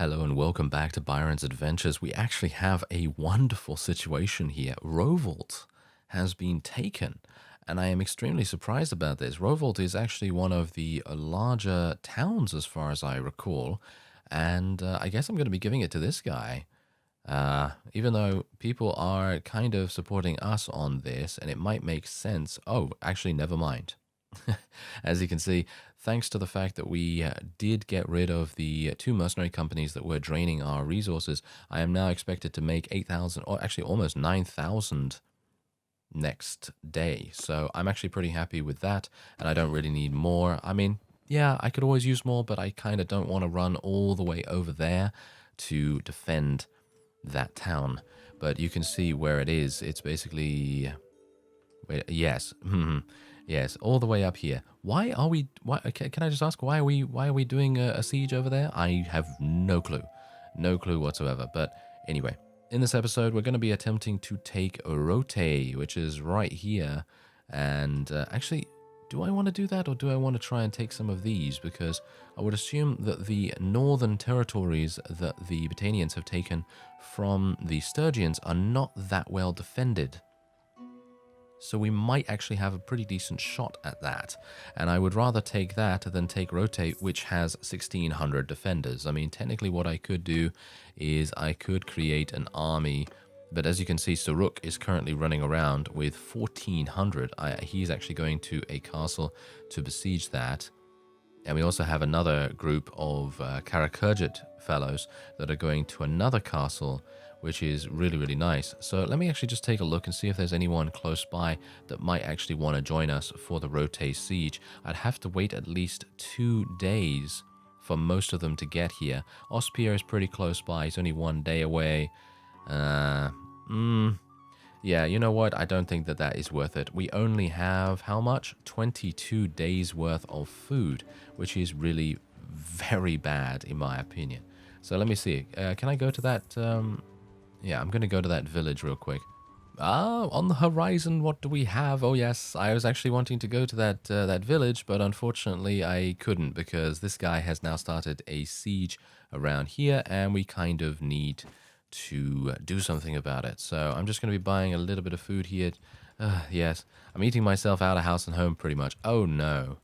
Hello and welcome back to Byron's Adventures. We actually have a wonderful situation here. Rovolt has been taken, and I am extremely surprised about this. Rovolt is actually one of the larger towns as far as I recall, and I guess I'm going to be giving it to this guy. Even though people are kind of supporting us on this, and it might make sense. Oh, actually, never mind. As you can see, thanks to the fact that we did get rid of the two mercenary companies that were draining our resources, I am now expected to make 8,000, or actually almost 9,000 next day. So I'm actually pretty happy with that, and I don't really need more. I mean, yeah, I could always use more, but I kind of don't want to run all the way over there to defend that town. But you can see where it is. It's basically... Wait, yes. Yes, all the way up here. Why are we... can I just ask, why are we doing a siege over there? I have no clue. No clue whatsoever. But anyway, in this episode, we're going to be attempting to take Rote, which is right here. And actually, do I want to do that, or do I want to try and take some of these? Because I would assume that the northern territories that the Battanians have taken from the Sturgians are not that well defended. So we might actually have a pretty decent shot at that. And I would rather take that than take Rotate, which has 1,600 defenders. I mean, technically what I could do is I could create an army. But as you can see, Saruk is currently running around with 1,400. He's actually going to a castle to besiege that. And we also have another group of Karakurjit fellows that are going to another castle, which is really, really nice. So let me actually just take a look and see if there's anyone close by that might actually want to join us for the Rote siege. I'd have to wait at least 2 days for most of them to get here. Ospier is pretty close by. He's only 1 day away. Yeah, you know what? I don't think that that is worth it. We only have, how much? 22 days worth of food, which is really very bad in my opinion. So let me see. Can I go to that... Yeah, I'm going to go to that village real quick. Ah, on the horizon, what do we have? Oh, yes, I was actually wanting to go to that village, but unfortunately I couldn't because this guy has now started a siege around here, and we kind of need to do something about it. So I'm just going to be buying a little bit of food here. Yes, I'm eating myself out of house and home pretty much. Oh, no.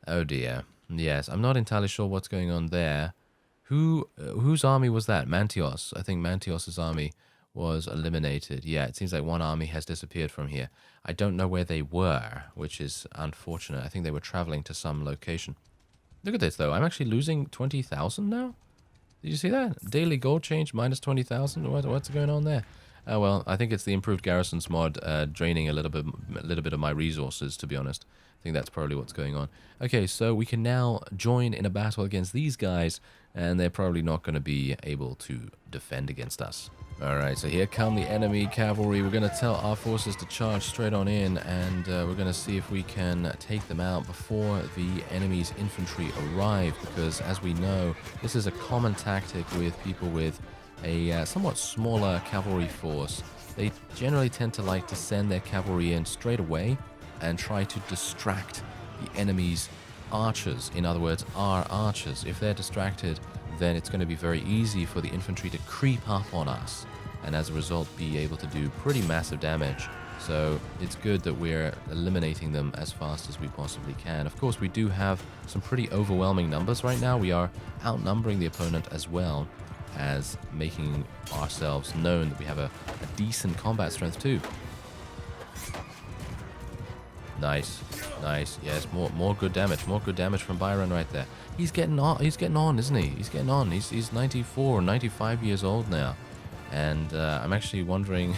Oh, dear. Yes, I'm not entirely sure what's going on there. Whose army was that? Mantios. I think Mantios's army was eliminated. Yeah, it seems like one army has disappeared from here. I don't know where they were, which is unfortunate. I think they were traveling to some location. Look at this, though. I'm actually losing 20,000 now? Did you see that? Daily gold change minus 20,000? What's going on there? Oh, well, I think it's the improved Garrisons mod draining a little bit of my resources, to be honest. I think that's probably what's going on. Okay, so we can now join in a battle against these guys, and they're probably not going to be able to defend against us. Alright, so here come the enemy cavalry. We're going to tell our forces to charge straight on in, and we're going to see if we can take them out before the enemy's infantry arrive, because as we know, this is a common tactic with people with a somewhat smaller cavalry force. They generally tend to like to send their cavalry in straight away and try to distract the enemy's archers. In other words, our archers. If they're distracted, then it's going to be very easy for the infantry to creep up on us, and as a result be able to do pretty massive damage. So it's good that we're eliminating them as fast as we possibly can. Of course, we do have some pretty overwhelming numbers right now. We are outnumbering the opponent as well as making ourselves known that we have a decent combat strength too. Nice, nice. Yes, more good damage. More good damage from Byron right there. He's getting on, isn't he? He's getting on. He's 94 or 95 years old now. And I'm actually wondering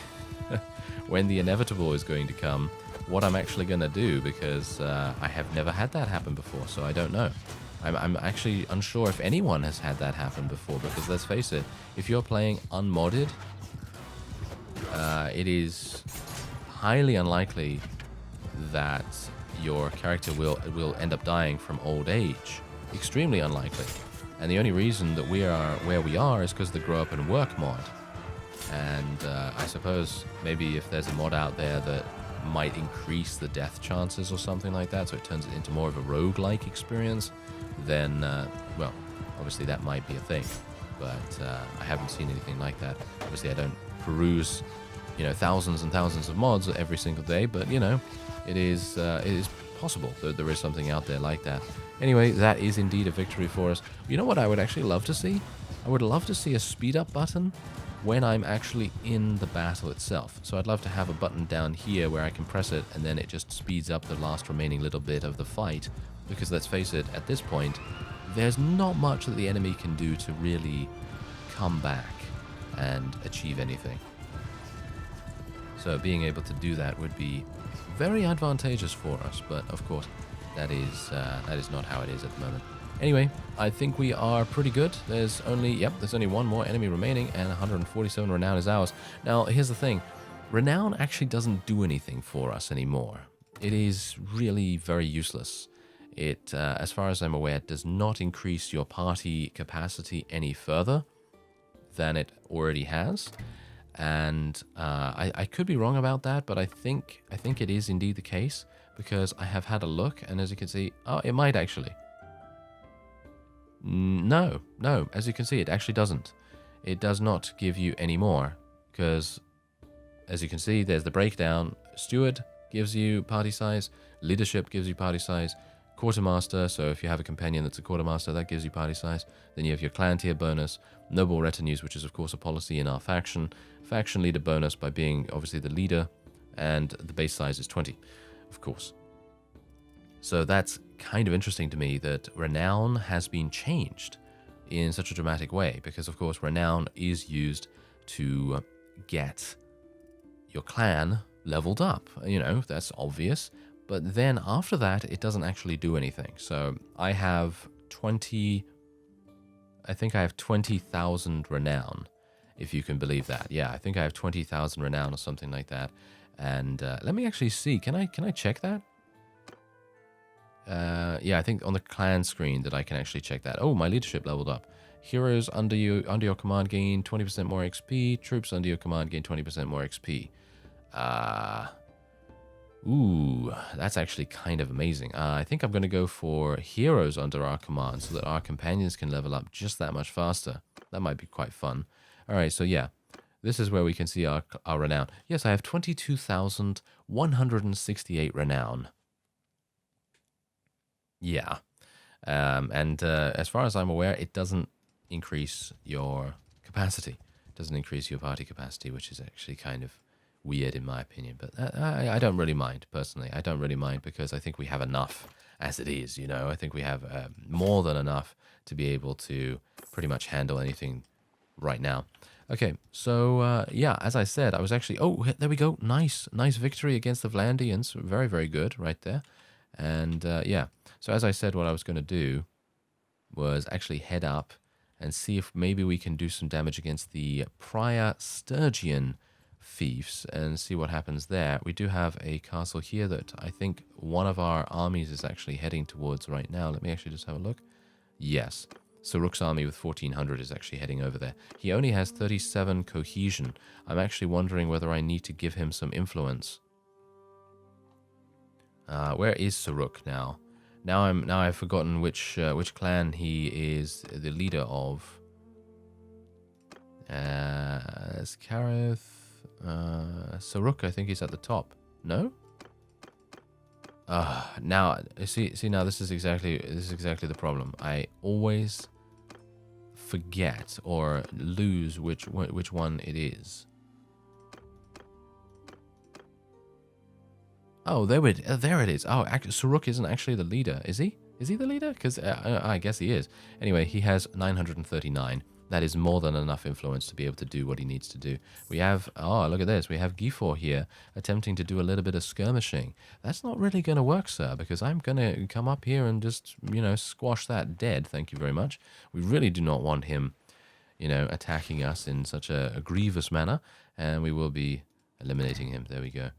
when the inevitable is going to come, what I'm actually going to do, because I have never had that happen before, so I don't know. I'm actually unsure if anyone has had that happen before, because let's face it, if you're playing unmodded, it is highly unlikely that your character will end up dying from old age. Extremely unlikely. And the only reason that we are where we are is because of the Grow Up and Work mod. And I suppose maybe if there's a mod out there that might increase the death chances or something like that, so it turns it into more of a roguelike experience, then, well, obviously that might be a thing. but I haven't seen anything like that. Obviously, I don't peruse, thousands and thousands of mods every single day, but, it is possible that there is something out there like that. Anyway, that is indeed a victory for us. You know what I would actually love to see? I would love to see a speed up button when I'm actually in the battle itself. So I'd love to have a button down here where I can press it and then it just speeds up the last remaining little bit of the fight. Because let's face it, at this point, there's not much that the enemy can do to really come back and achieve anything. So being able to do that would be very advantageous for us, but of course, that is not how it is at the moment. Anyway, I think we are pretty good. There's only one more enemy remaining, and 147 renown is ours. Now, here's the thing. Renown actually doesn't do anything for us anymore. It is really very useless. It, as far as I'm aware, does not increase your party capacity any further than it already has. And I could be wrong about that, but I think it is indeed the case, because I have had a look, and as you can see, it might actually. No, as you can see, it actually doesn't. It does not give you any more, because as you can see, there's the breakdown. Steward gives you party size, leadership gives you party size, quartermaster, so if you have a companion that's a quartermaster, that gives you party size. Then you have your clan tier bonus, noble retinues, which is of course a policy in our faction leader bonus by being obviously the leader, and the base size is 20, of course. So that's kind of interesting to me that renown has been changed in such a dramatic way, because of course renown is used to get your clan leveled up. That's obvious. But then after that, it doesn't actually do anything. So I have 20,000 renown, if you can believe that. Yeah, I think I have 20,000 renown or something like that. And let me actually see. Can I check that? Yeah, I think on the clan screen that I can actually check that. Oh, my leadership leveled up. Heroes under your command gain 20% more XP. Troops under your command gain 20% more XP. Ooh, that's actually kind of amazing. I think I'm going to go for heroes under our command so that our companions can level up just that much faster. That might be quite fun. All right, so yeah, this is where we can see our renown. Yes, I have 22,168 renown. Yeah. And as far as I'm aware, it doesn't increase your capacity. It doesn't increase your party capacity, which is actually kind of weird in my opinion. But I don't really mind, personally. I don't really mind because I think we have enough as it is, I think we have more than enough to be able to pretty much handle anything right now. Okay, so yeah, as I said, I was actually... Oh, there we go. Nice victory against the Vlandians. Very, very good right there. And yeah, so as I said, what I was going to do was actually head up and see if maybe we can do some damage against the Prior Sturgian fiefs and see what happens there. We do have a castle here that I think one of our armies is actually heading towards right now. Let me actually just have a look. Yes, Saruk's army with 1,400 is actually heading over there. He only has 37 cohesion. I'm actually wondering whether I need to give him some influence. Where is Saruk now? Now I've forgotten which clan he is the leader of. It's Kareth. Saruk, I think he's at the top. No? Now see now this is exactly the problem. I always forget or lose which one it is. Oh, there it is. Oh, Saruk isn't actually the leader, is he? Is he the leader? Because I guess he is. Anyway, he has 939. That is more than enough influence to be able to do what he needs to do. We have, oh, look at this. We have Gifor here attempting to do a little bit of skirmishing. That's not really going to work, sir, because I'm going to come up here and just, squash that dead. Thank you very much. We really do not want him, attacking us in such a grievous manner, and we will be eliminating him. There we go.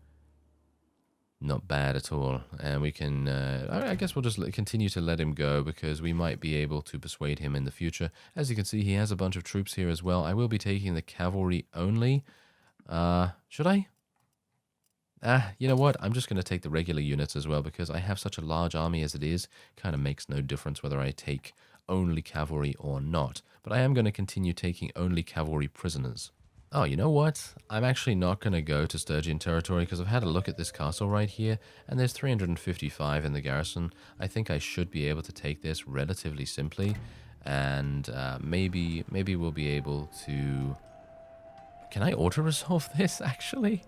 Not bad at all. And we can, I guess we'll just continue to let him go because we might be able to persuade him in the future. As you can see, he has a bunch of troops here as well. I will be taking the cavalry only. Should I? You know what? I'm just going to take the regular units as well because I have such a large army as it is. Kind of makes no difference whether I take only cavalry or not. But I am going to continue taking only cavalry prisoners. Oh, you know what? I'm actually not going to go to Sturgian territory because I've had a look at this castle right here, and there's 355 in the garrison. I think I should be able to take this relatively simply, and maybe we'll be able to... Can I auto-resolve this, actually?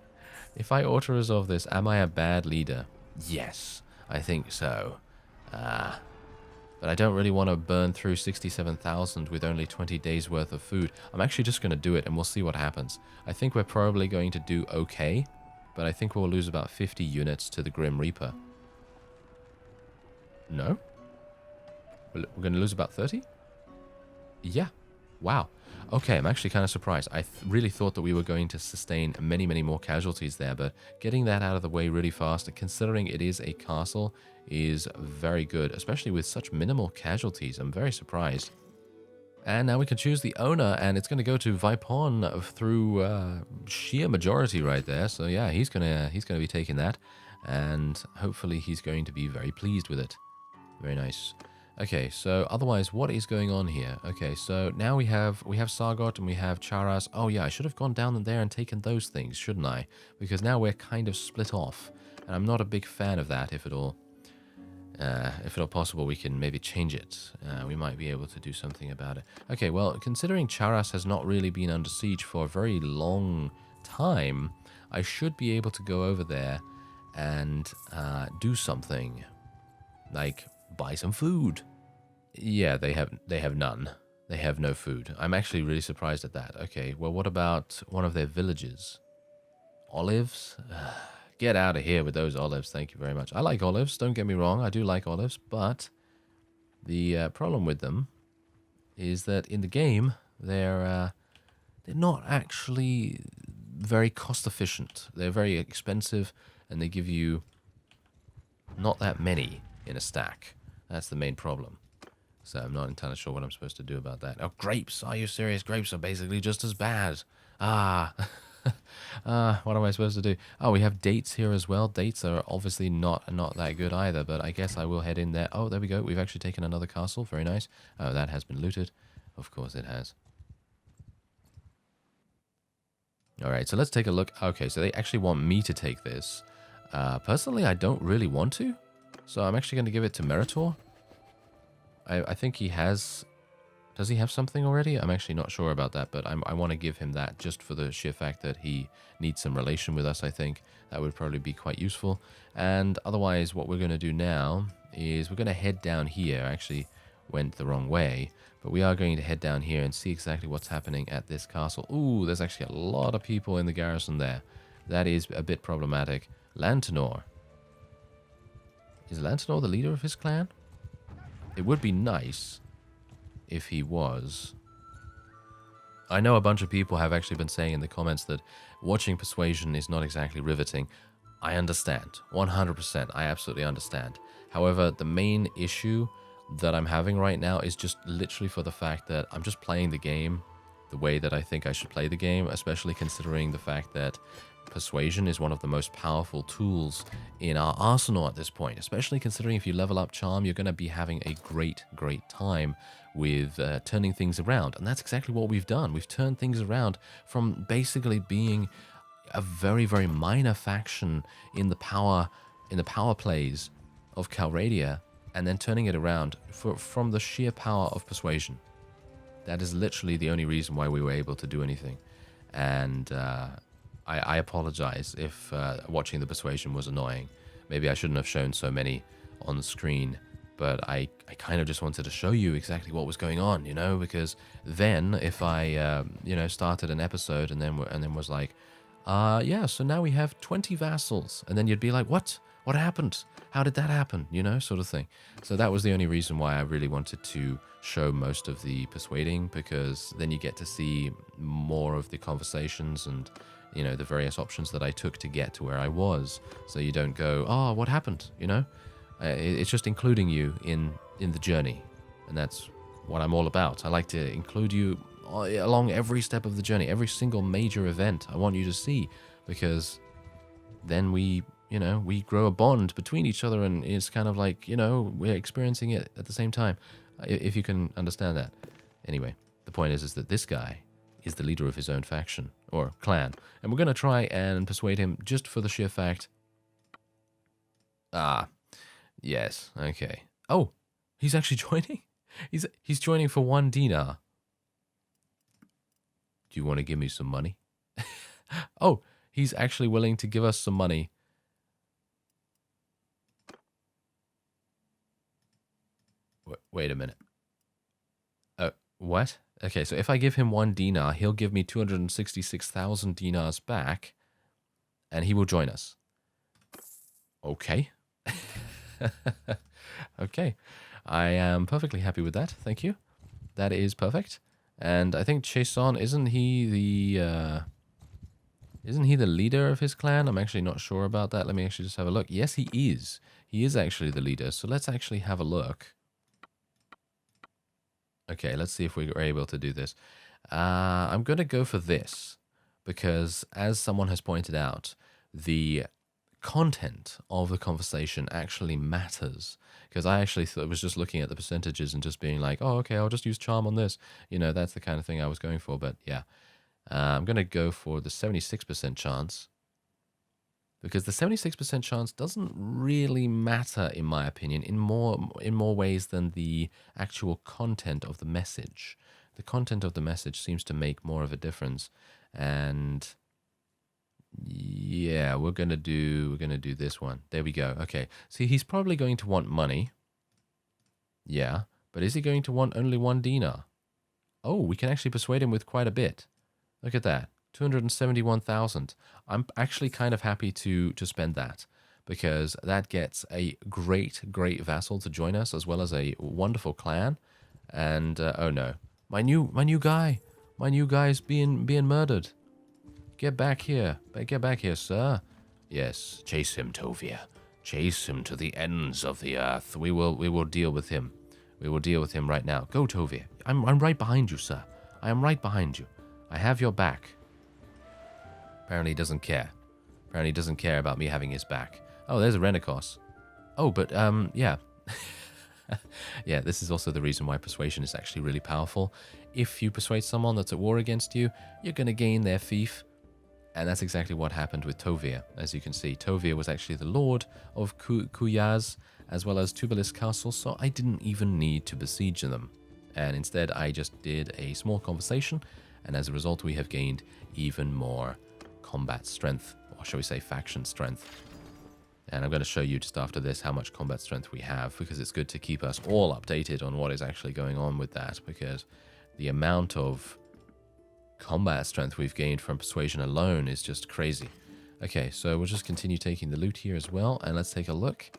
If I auto-resolve this, am I a bad leader? Yes, I think so. But I don't really want to burn through 67,000 with only 20 days worth of food. I'm actually just going to do it and we'll see what happens. I think we're probably going to do okay, but I think we'll lose about 50 units to the Grim Reaper. No? We're going to lose about 30? Yeah. Wow. Okay, I'm actually kind of surprised. I really thought that we were going to sustain many, many more casualties there, but getting that out of the way really fast, considering it is a castle, is very good, especially with such minimal casualties. I'm very surprised. And now we can choose the owner, and it's going to go to Vipon through sheer majority right there. So yeah, he's gonna be taking that, and hopefully he's going to be very pleased with it. Very nice. Okay, so otherwise, what is going on here? Okay, so now we have Sargot and we have Charas. Oh yeah, I should have gone down there and taken those things, shouldn't I? Because now we're kind of split off, and I'm not a big fan of that. If at all possible, we can maybe change it. We might be able to do something about it. Okay, well, considering Charas has not really been under siege for a very long time, I should be able to go over there and do something, like buy some food. Yeah, they have none. They have no food. I'm actually really surprised at that. Okay, well, what about one of their villages? Olives? Get out of here with those olives. Thank you very much. I like olives. Don't get me wrong. I do like olives, but the problem with them is that in the game they're not actually very cost efficient. They're very expensive, and they give you not that many in a stack. That's the main problem. So I'm not entirely sure what I'm supposed to do about that. Oh, grapes! Are you serious? Grapes are basically just as bad. What am I supposed to do? Oh, we have dates here as well. Dates are obviously not that good either, but I guess I will head in there. Oh, there we go. We've actually taken another castle. Very nice. Oh, that has been looted. Of course it has. Alright, so let's take a look. Okay, so they actually want me to take this. Personally, I don't really want to. So I'm actually going to give it to Meritor. I think he has... Does he have something already? I'm actually not sure about that, but I want to give him that just for the sheer fact that he needs some relation with us, I think. That would probably be quite useful. And otherwise, what we're going to do now is we're going to head down here. I actually went the wrong way, but we are going to head down here and see exactly what's happening at this castle. Ooh, there's actually a lot of people in the garrison there. That is a bit problematic. Lantenor. Is Lantenor the leader of his clan? It would be nice if he was. I know a bunch of people have actually been saying in the comments that watching Persuasion is not exactly riveting. I understand. 100%. I absolutely understand. However, the main issue that I'm having right now is just literally for the fact that I'm just playing the game the way that I think I should play the game, especially considering the fact that Persuasion is one of the most powerful tools in our arsenal at this point, especially considering if you level up Charm, you're going to be having a great time with turning things around. And that's exactly what we've done. We've turned things around from basically being a very minor faction in the power plays of Calradia, and then turning it around from the sheer power of Persuasion. That is literally the only reason why we were able to do anything. And I apologize if watching the Persuasion was annoying. Maybe I shouldn't have shown so many on the screen, but I kind of just wanted to show you exactly what was going on, you know, because then if I, started an episode and then was like, yeah, so now we have 20 vassals, and then you'd be like, what? What happened? How did that happen? You know, sort of thing. So that was the only reason why I really wanted to show most of the persuading, because then you get to see more of the conversations and, you know, the various options that I took to get to where I was. So you don't go, oh, what happened? You know, it's just including you in the journey. And that's what I'm all about. I like to include you along every step of the journey, every single major event I want you to see, because then we grow a bond between each other, and it's kind of like, we're experiencing it at the same time. If you can understand that. Anyway, the point is that this guy is the leader of his own faction, or clan. And we're going to try and persuade him just for the sheer fact... Ah, yes, okay. Oh, he's actually joining? He's joining for 1 dinar. Do you want to give me some money? Oh, he's actually willing to give us some money. Wait a minute. What? Okay, so if I give him 1 dinar, he'll give me 266,000 dinars back, and he will join us. Okay. Okay. I am perfectly happy with that. Thank you. That is perfect. And I think Chason, isn't he the leader of his clan? I'm actually not sure about that. Let me actually just have a look. Yes, he is. He is actually the leader. So let's actually have a look. Okay, let's see if we're able to do this. I'm going to go for this because, as someone has pointed out, the content of the conversation actually matters. Because I actually was just looking at the percentages and just being like, oh, okay, I'll just use charm on this. You know, that's the kind of thing I was going for. But yeah, I'm going to go for the 76% chance. Because the 76% chance doesn't really matter, in my opinion, in more ways than the actual content of the message. The content of the message seems to make more of a difference. And yeah, we're gonna do this one. There we go. Okay. See, he's probably going to want money. Yeah, but is he going to want only 1 dinar? Oh, we can actually persuade him with quite a bit. Look at that. 271,000. I'm actually kind of happy to spend that, because that gets a great vassal to join us, as well as a wonderful clan. And oh no, my new guy's being murdered. Get back here, sir. Yes, chase him, Tovia. Chase him to the ends of the earth. We will deal with him. We will deal with him right now. Go, Tovia. I'm right behind you, sir. I am right behind you. I have your back. Apparently he doesn't care. Apparently he doesn't care about me having his back. Oh, there's a Renikos. Oh, but, yeah. Yeah, this is also the reason why persuasion is actually really powerful. If you persuade someone that's at war against you, you're going to gain their fief. And that's exactly what happened with Tovia. As you can see, Tovia was actually the lord of Kuyaz, as well as Tubalis Castle, so I didn't even need to besiege them. And instead, I just did a small conversation, and as a result, we have gained even more combat strength, or shall we say faction strength. And I'm going to show you just after this how much combat strength we have, because it's good to keep us all updated on what is actually going on with that, because the amount of combat strength we've gained from persuasion alone is just crazy. Okay, so we'll just continue taking the loot here as well, and let's take a look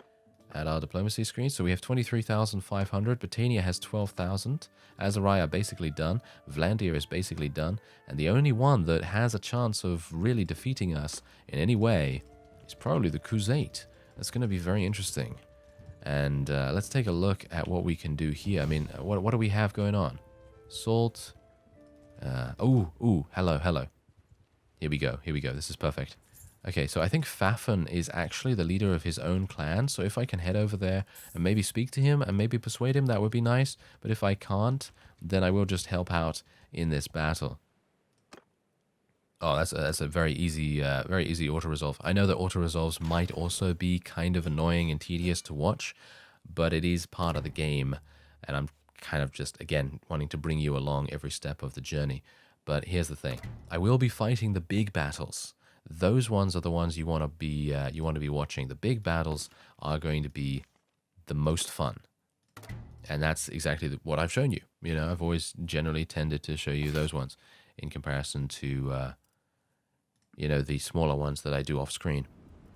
at our diplomacy screen. So we have 23,500, Battania has 12,000, Azariah basically done, Vlandia is basically done, and the only one that has a chance of really defeating us in any way is probably the Khuzait. That's going to be very interesting. And let's take a look at what we can do here. I mean, what do we have going on? Salt. Hello. Here we go. This is perfect. Okay, so I think Fafan is actually the leader of his own clan, so if I can head over there and maybe speak to him and maybe persuade him, that would be nice. But if I can't, then I will just help out in this battle. Oh, that's a very easy auto-resolve. I know that auto-resolves might also be kind of annoying and tedious to watch, but it is part of the game, and I'm kind of just, again, wanting to bring you along every step of the journey. But here's the thing. I will be fighting the big battles. Those ones are the ones you want to be watching. The big battles are going to be the most fun. And that's exactly what I've shown you. You know, I've always generally tended to show you those ones in comparison to, you know, the smaller ones that I do off screen.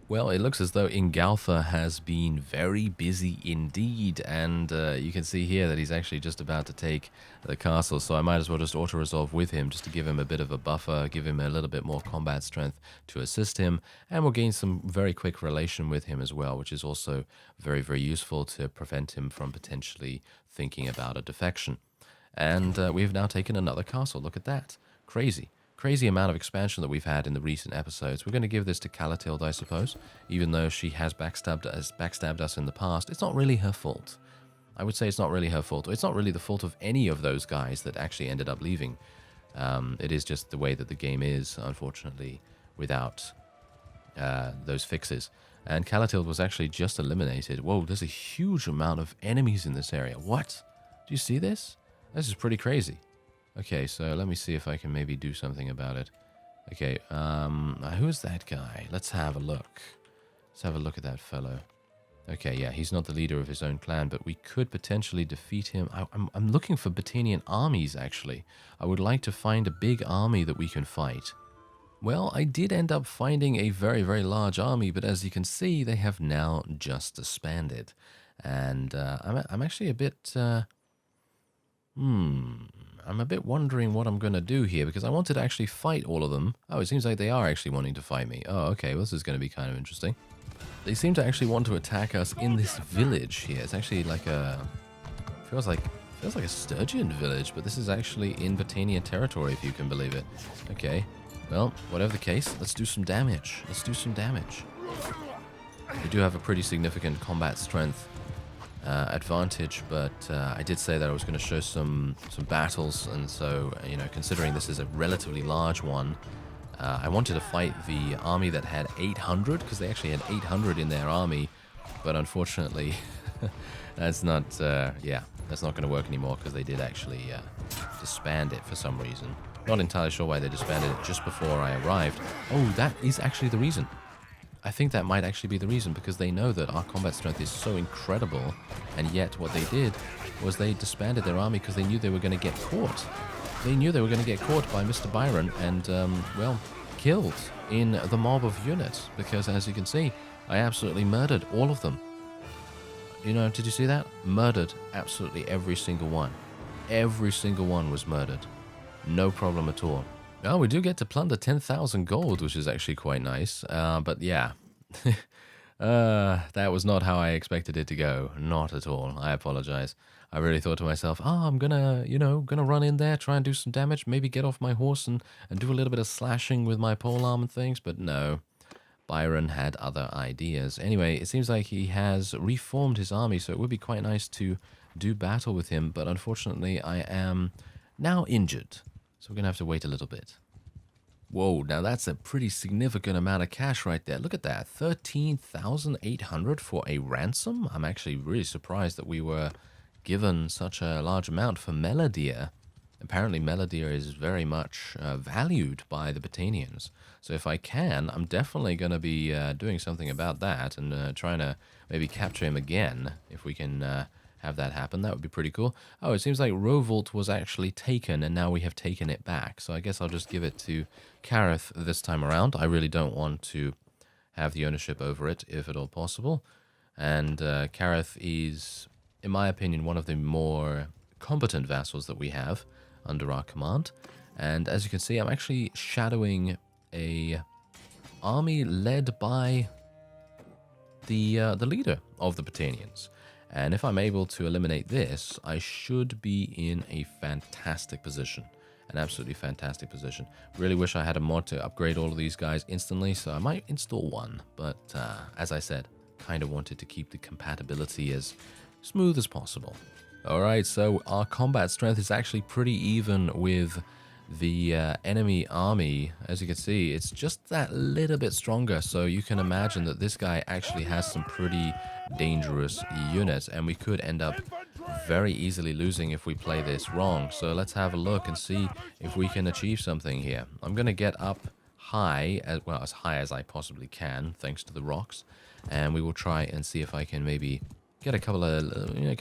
Well, it looks as though Ingaltha has been very busy indeed, and you can see here that he's actually just about to take the castle, so I might as well just auto-resolve with him just to give him a bit of a buffer, give him a little bit more combat strength to assist him, and we'll gain some very quick relation with him as well, which is also very, very useful to prevent him from potentially thinking about a defection. And we've now taken another castle. Look at that. Crazy amount of expansion that we've had in the recent episodes. We're going to give this to Calatilde, I suppose, even though she has backstabbed us in the past. It's not really her fault. I would say it's not really her fault. It's not really the fault of any of those guys that actually ended up leaving. It is just the way that the game is, unfortunately, without those fixes. And Calatil was actually just eliminated. Whoa, there's a huge amount of enemies in this area. What? Do you see this? This is pretty crazy. Okay, so let me see if I can maybe do something about it. Okay, who's that guy? Let's have a look. Let's have a look at that fellow. Okay, yeah, he's not the leader of his own clan, but we could potentially defeat him. I'm looking for Battanian armies, actually. I would like to find a big army that we can fight. Well, I did end up finding a very, very large army, but as you can see, they have now just disbanded. And I'm actually a bit... I'm a bit wondering what I'm going to do here, because I wanted to actually fight all of them. Oh, it seems like they are actually wanting to fight me. Oh, okay, well, this is going to be kind of interesting. They seem to actually want to attack us in this village here. It's actually like a... Feels like a Sturgeon village, but this is actually in Battanian territory, if you can believe it. Okay, well, whatever the case, let's do some damage. Let's do some damage. We do have a pretty significant combat strength advantage, but I did say that I was going to show some battles, and so, you know, considering this is a relatively large one, I wanted to fight the army that had 800, because they actually had 800 in their army, but unfortunately, that's not, that's not going to work anymore, because they did actually disband it for some reason. Not entirely sure why they disbanded it just before I arrived. Oh, that is actually the reason. I think that might actually be the reason, because they know that our combat strength is so incredible, and yet what they did was they disbanded their army because they knew they were going to get caught. They knew they were going to get caught by Mr. Byron and, well, killed in the mob of units, because as you can see, I absolutely murdered all of them. You know, did you see that? Murdered absolutely every single one. Every single one was murdered. No problem at all. Oh, we do get to plunder 10,000 gold, which is actually quite nice. But yeah, that was not how I expected it to go. Not at all. I apologize. I really thought to myself, oh, I'm gonna, you know, run in there, try and do some damage, maybe get off my horse and do a little bit of slashing with my polearm and things. But no, Byron had other ideas. Anyway, it seems like he has reformed his army, so it would be quite nice to do battle with him. But unfortunately, I am now injured. So we're going to have to wait a little bit. Whoa, now that's a pretty significant amount of cash right there. Look at that, 13,800 for a ransom? I'm actually really surprised that we were given such a large amount for Melodier. Apparently Melodier is very much valued by the Battanians. So if I can, I'm definitely going to be doing something about that and trying to maybe capture him again if we can... have that happen. That would be pretty cool. Oh, it seems like Rovolt was actually taken, and now we have taken it back. So I guess I'll just give it to Kareth this time around. I really don't want to have the ownership over it, if at all possible. And Kareth is, in my opinion, one of the more competent vassals that we have under our command. And as you can see, I'm actually shadowing a army led by the leader of the Battanians. And if I'm able to eliminate this, I should be in a fantastic position. An absolutely fantastic position. Really wish I had a mod to upgrade all of these guys instantly, so I might install one. But as I said, kind of wanted to keep the compatibility as smooth as possible. Alright, so our combat strength is actually pretty even with the enemy army. As you can see, it's just that little bit stronger, so you can imagine that this guy actually has some pretty dangerous units, and we could end up very easily losing if we play this wrong. So let's have a look and see if we can achieve something here. I'm going to get up high, as high as I possibly can, thanks to the rocks, and we will try and see if I can maybe get a couple of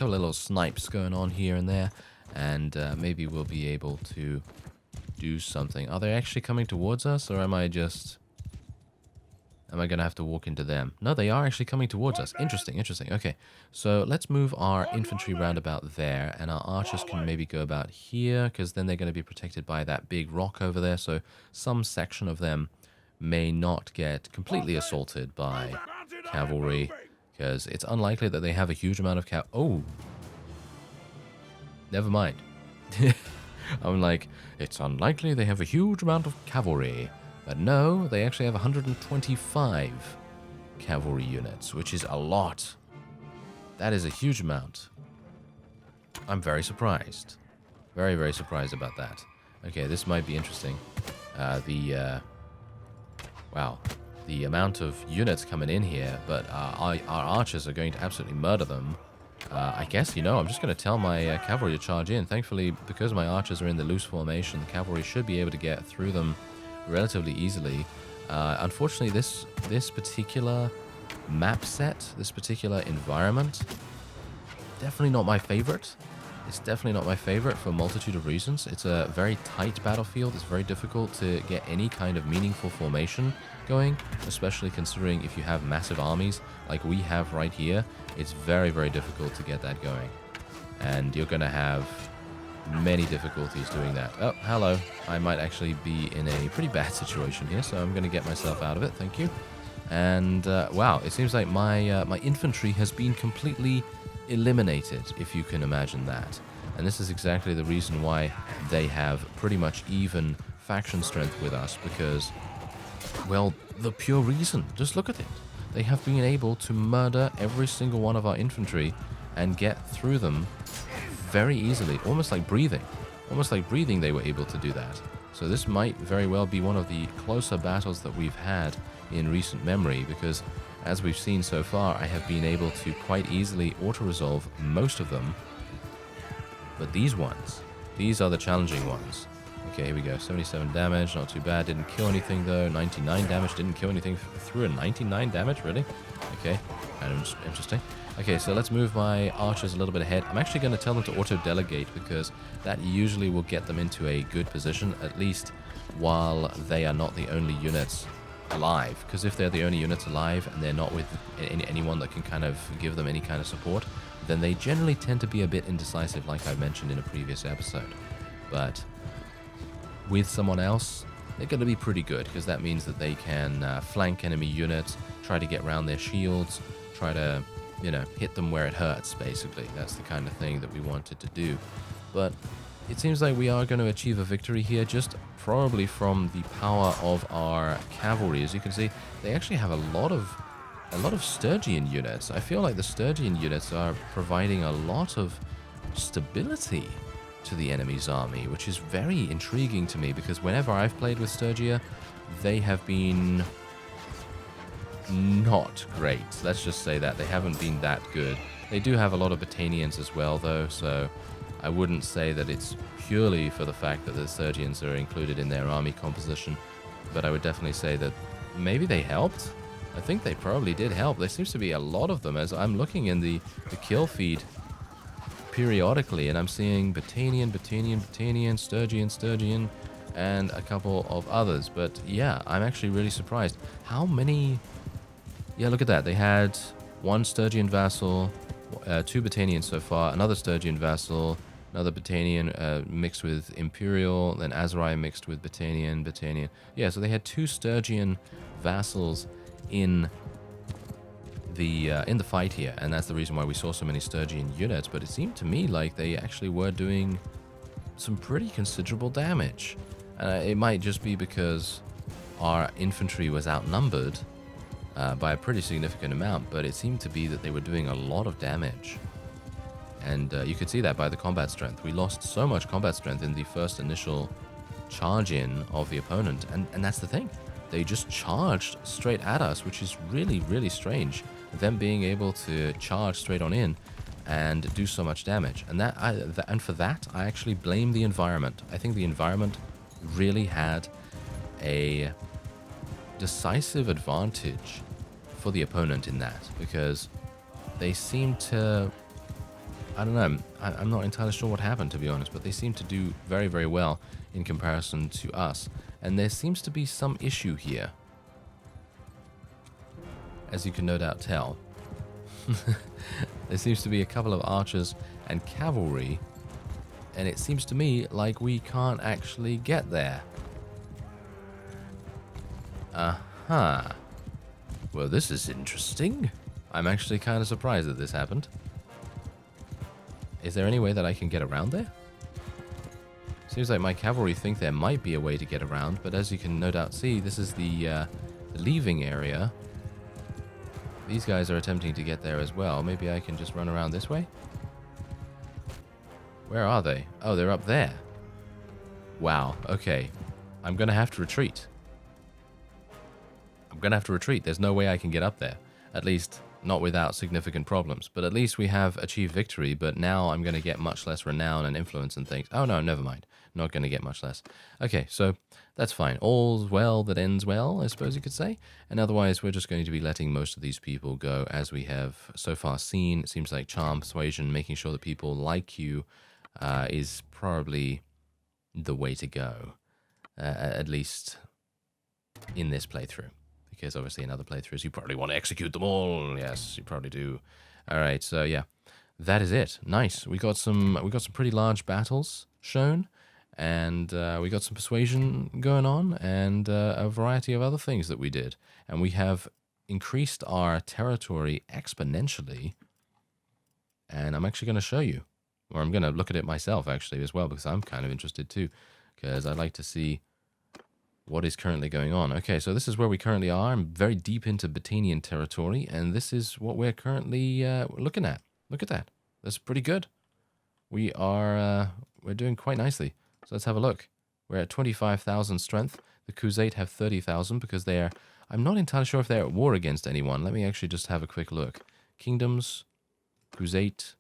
little snipes going on here and there, and maybe we'll be able to do something. Are they actually coming towards us, or am I going to have to walk into them? No, they are actually coming towards us. Interesting, interesting. Okay, so let's move our infantry round about there, and our archers can maybe go about here, because then they're going to be protected by that big rock over there, so some section of them may not get completely assaulted by cavalry, because it's unlikely that they have a huge amount of Oh! Never mind. I'm like, it's unlikely they have a huge amount of cavalry. But no, they actually have 125 cavalry units, which is a lot. That is a huge amount. I'm very surprised. Very, very surprised about that. Okay, this might be interesting. Wow. The amount of units coming in here, but our archers are going to absolutely murder them. I guess, I'm just going to tell my cavalry to charge in. Thankfully, because my archers are in the loose formation, the cavalry should be able to get through them relatively easily. Unfortunately, this particular map set, this particular environment, definitely not my favorite. It's definitely not my favorite for a multitude of reasons. It's a very tight battlefield. It's very difficult to get any kind of meaningful formation going, especially considering if you have massive armies like we have right here. It's very, very difficult to get that going. And you're going to have many difficulties doing that. Oh, hello. I might actually be in a pretty bad situation here, so I'm going to get myself out of it. Thank you. And, wow, it seems like my infantry has been completely eliminated, if you can imagine that. And this is exactly the reason why they have pretty much even faction strength with us, because, well, the pure reason, just look at it. They have been able to murder every single one of our infantry and get through them very easily, almost like breathing. Almost like breathing, they were able to do that. So this might very well be one of the closer battles that we've had in recent memory, because as we've seen so far, I have been able to quite easily auto-resolve most of them. But these ones, these are the challenging ones. Okay, here we go. 77 damage, not too bad. Didn't kill anything though. 99 damage, didn't kill anything through a 99 damage, really? Okay, kind of interesting. Okay, so let's move my archers a little bit ahead. I'm actually going to tell them to auto-delegate, because that usually will get them into a good position, at least while they are not the only units alive. Because if they're the only units alive and they're not with anyone that can kind of give them any kind of support, then they generally tend to be a bit indecisive, like I mentioned in a previous episode. But with someone else, they're going to be pretty good, because that means that they can flank enemy units, try to get around their shields, try to, hit them where it hurts, basically. That's the kind of thing that we wanted to do. But it seems like we are going to achieve a victory here, just probably from the power of our cavalry. As you can see, they actually have a lot of Sturgian units. I feel like the Sturgian units are providing a lot of stability to the enemy's army, which is very intriguing to me, because whenever I've played with Sturgia, they have been not great. Let's just say that. They haven't been that good. They do have a lot of Battanians as well, though, so I wouldn't say that it's purely for the fact that the Sturgians are included in their army composition, but I would definitely say that maybe they helped. I think they probably did help. There seems to be a lot of them, as I'm looking in the kill feed periodically, and I'm seeing Battanian, Sturgian, and a couple of others. But yeah, I'm actually really surprised. How many? Yeah, look at that. They had one Sturgian vassal, 2 Battanians so far, another Sturgian vassal, another Battanian mixed with Imperial, then Azurai mixed with Battanian. Yeah, so they had 2 Sturgian vassals in the fight here, and that's the reason why we saw so many Sturgian units. But it seemed to me like they actually were doing some pretty considerable damage. It might just be because our infantry was outnumbered by a pretty significant amount, but it seemed to be that they were doing a lot of damage. And you could see that by the combat strength. We lost so much combat strength in the first initial charge in of the opponent, and that's the thing. They just charged straight at us, which is really, really strange. Them being able to charge straight on in and do so much damage. And for that, I actually blame the environment. I think the environment really had a decisive advantage for the opponent in that, because they seem to, I don't know, I'm not entirely sure what happened, to be honest, but they seem to do very, very well in comparison to us. And there seems to be some issue here, as you can no doubt tell. There seems to be a couple of archers and cavalry, and it seems to me like we can't actually get there. Well, this is interesting. I'm actually kind of surprised that this happened. Is there any way that I can get around there? Seems like my cavalry think there might be a way to get around, but as you can no doubt see, this is the leaving area. These guys are attempting to get there as well. Maybe I can just run around this way? Where are they? Oh, they're up there. Wow, okay. I'm going to have to retreat. I'm going to have to retreat. There's no way I can get up there. At least, not without significant problems. But at least we have achieved victory, but now I'm going to get much less renown and influence and things. Oh, no, never mind. Not going to get much less. Okay, so that's fine. All's well that ends well, I suppose you could say. And otherwise, we're just going to be letting most of these people go, as we have so far seen. It seems like charm, persuasion, making sure that people like you is probably the way to go. At least in this playthrough. Because obviously in other playthroughs you probably want to execute them all. Yes, you probably do. Alright, so yeah. That is it. Nice. We got some pretty large battles shown. And we got some persuasion going on. And a variety of other things that we did. And we have increased our territory exponentially. And I'm actually going to show you. Or I'm going to look at it myself actually as well. Because I'm kind of interested too. Because I'd like to see what is currently going on. Okay, so this is where we currently are. I'm very deep into Battanian territory, and this is what we're currently looking at. Look at that. That's pretty good. We're doing quite nicely. So let's have a look. We're at 25,000 strength. The Kaoses have 30,000 because they are... I'm not entirely sure if they're at war against anyone. Let me actually just have a quick look. Kingdoms, Kaoses...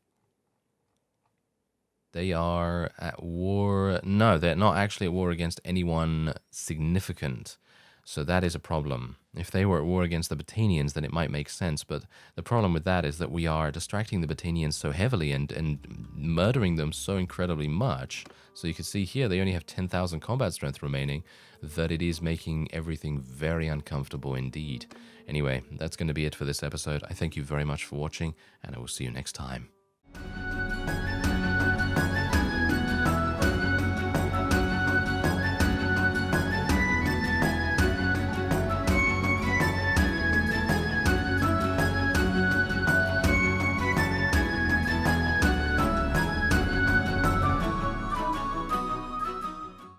They are at war... No, they're not actually at war against anyone significant. So that is a problem. If they were at war against the Battanians, then it might make sense. But the problem with that is that we are distracting the Battanians so heavily and murdering them so incredibly much. So you can see here, they only have 10,000 combat strength remaining, that it is making everything very uncomfortable indeed. Anyway, that's going to be it for this episode. I thank you very much for watching, and I will see you next time.